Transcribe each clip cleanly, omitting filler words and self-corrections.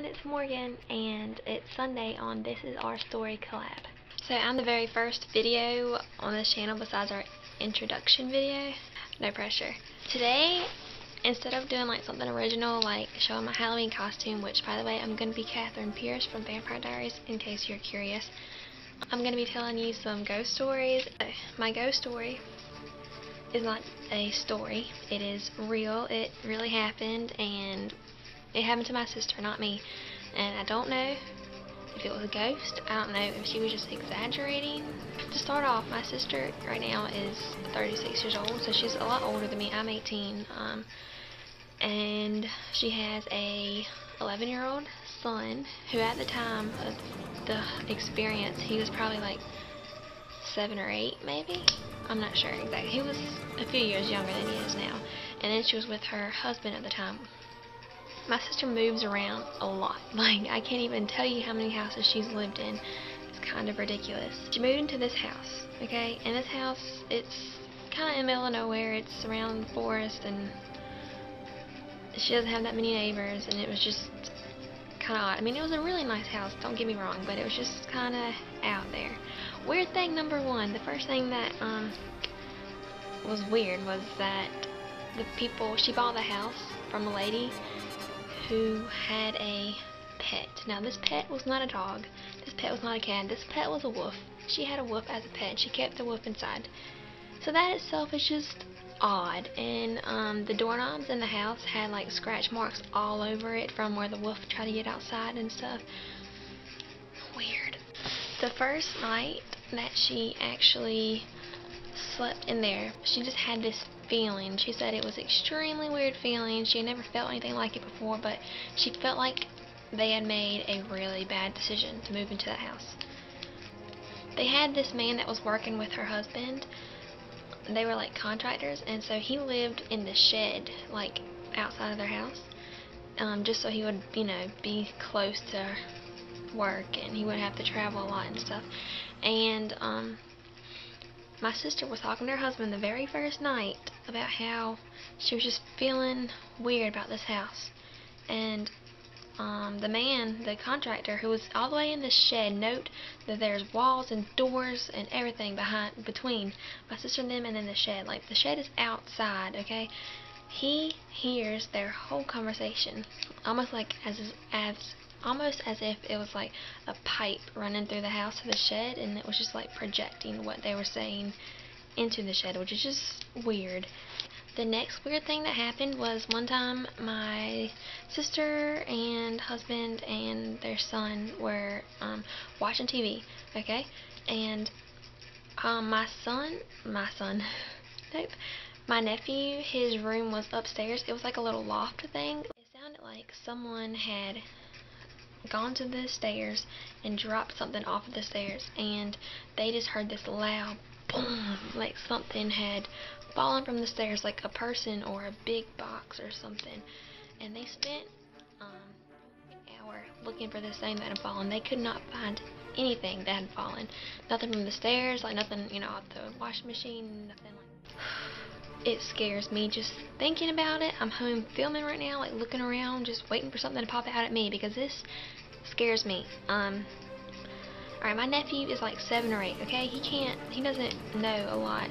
it's Morgan, and it's Sunday on This Is Our Story collab. So I'm the very first video on this channel besides our introduction video. No pressure. Today, instead of doing like something original, like showing my Halloween costume, which by the way, I'm going to be Catherine Pierce from Vampire Diaries, in case you're curious, I'm going to be telling you some ghost stories. My ghost story is not a story. It is real. It really happened, and it happened to my sister, not me. And I don't know if it was a ghost. I don't know if she was just exaggerating. To start off, my sister right now is 36 years old, so she's a lot older than me. I'm 18. And she has a 11-year-old son who at the time of the experience, he was probably like 7 or 8 maybe. I'm not sure exactly. He was a few years younger than he is now. And then she was with her husband at the time. My sister moves around a lot. Like, I can't even tell you how many houses she's lived in. It's kind of ridiculous. She moved into this house, okay? And this house, it's kind of in the middle of nowhere. It's around the forest, and she doesn't have that many neighbors, and it was just kind of odd. I mean, it was a really nice house, don't get me wrong, but it was just kind of out there. Weird thing number one, the first thing that was weird was that the people, she bought the house from a lady who had a pet. Now, this pet was not a dog, this pet was not a cat, this pet was a wolf. She had a wolf as a pet. She kept the wolf inside. So that itself is just odd. And the doorknobs in the house had like scratch marks all over it from where the wolf tried to get outside and stuff. Weird. The first night that she actually slept in there, she just had this feeling. She said it was extremely weird feeling. She had never felt anything like it before, but she felt like they had made a really bad decision to move into that house. They had this man that was working with her husband. They were like contractors, and so he lived in the shed, like outside of their house, just so he would, you know, be close to work and he wouldn't have to travel a lot and stuff. And my sister was talking to her husband the very first night about how she was just feeling weird about this house. And the man, the contractor, who was all the way in the shed, note that there's walls and doors and everything between my sister and them, and then the shed. Like, the shed is outside, okay? He hears their whole conversation, almost like almost as if it was like a pipe running through the house to the shed, and it was just like projecting what they were saying into the shed, which is just weird. The next weird thing that happened was one time my sister and husband and their son were watching TV, okay? And my nephew, his room was upstairs. It was like a little loft thing. It sounded like someone had gone to the stairs and dropped something off of the stairs, and they just heard this loud boom, like something had fallen from the stairs, like a person or a big box or something. And they spent an hour looking for this thing that had fallen. They could not find anything that had fallen. Nothing from the stairs, like nothing, you know, off the washing machine, nothing like. It scares me just thinking about it. I'm home filming right now, like looking around, just waiting for something to pop out at me, because this scares me. Alright, my nephew is like 7 or 8, okay? He doesn't know a lot.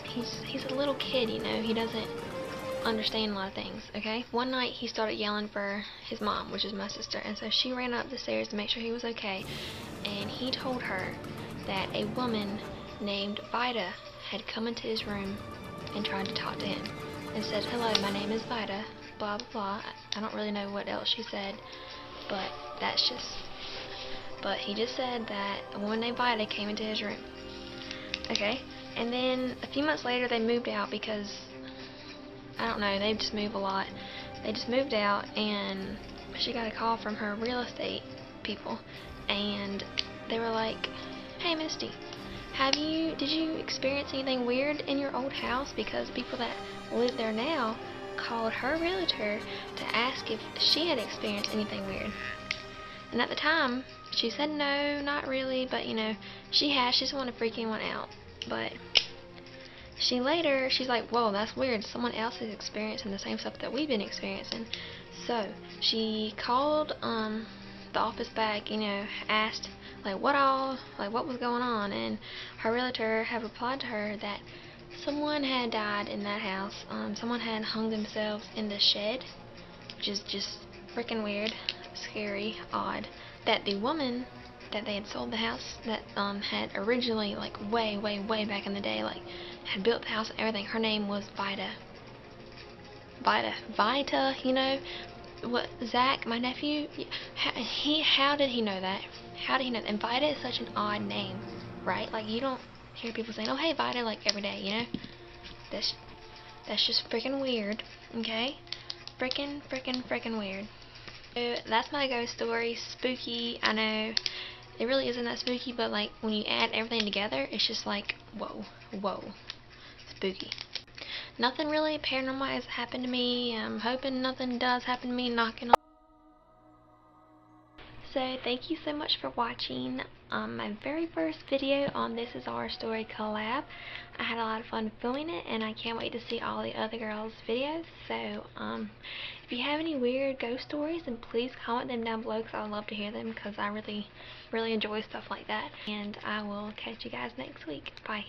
He's a little kid, you know. He doesn't understand a lot of things, okay? One night he started yelling for his mom, which is my sister, and so she ran up the stairs to make sure he was okay, and he told her that a woman named Vida had come into his room and tried to talk to him and said, "Hello, my name is Vida, blah blah blah." I don't really know what else she said, but he just said that a woman named Vida came into his room. Okay, and then a few months later they moved out because, I don't know, they just move a lot. They just moved out, and she got a call from her real estate people, and they were like, "Hey Misty, did you experience anything weird in your old house?" Because people that live there now called her realtor to ask if she had experienced anything weird. And at the time, she said no, not really, but you know, she just wanted to freak anyone out. But she's like, whoa, that's weird. Someone else is experiencing the same stuff that we've been experiencing. So she called the office back, you know, asked like what was going on, and her realtor had replied to her that someone had died in that house. Someone had hung themselves in the shed, which is just freaking weird, scary, odd. That the woman that they had sold the house, that had originally, like way back in the day, like had built the house and everything, her name was Vida. Vita, you know. What, Zach, my nephew, how did he know that? How did he know that? And Vida is such an odd name, right? Like, you don't hear people saying, oh hey Vida, like every day, you know. That's just freaking weird, okay? Freaking weird. So that's my ghost story. Spooky, I know. It really isn't that spooky, but like when you add everything together, it's just like whoa, spooky. Nothing really paranormal has happened to me. I'm hoping nothing does happen to me, knocking on. So thank you so much for watching my very first video on This Is Our Story collab. I had a lot of fun filming it, and I can't wait to see all the other girls' videos. So if you have any weird ghost stories, then please comment them down below, because I would love to hear them, because I really enjoy stuff like that. And I will catch you guys next week. Bye.